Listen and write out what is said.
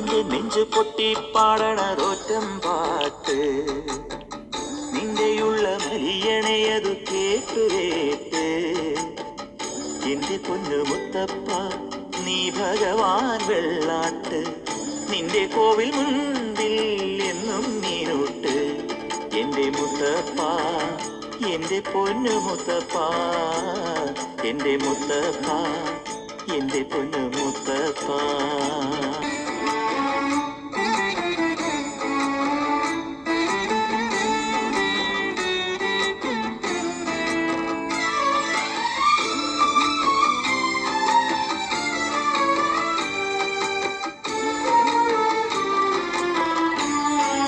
നെഞ്ചു പൊട്ടി പാടണറോറ്റം പാട്ട് നിന്റെയുള്ള മരിയണയതു കേട്ടുരേറ്റ് എന്റെ പൊന്നു മുത്തപ്പ നീ ഭഗവാൻ വെള്ളാട്ട് നിന്റെ കോവിൽ മുൻപിൽ എന്നും നീനോട്ട് എന്റെ മുത്തപ്പ എന്റെ പൊന്നു മുത്തപ്പ എന്റെ മുത്തപ്പ എന്റെ പൊന്നു മുത്തപ്പ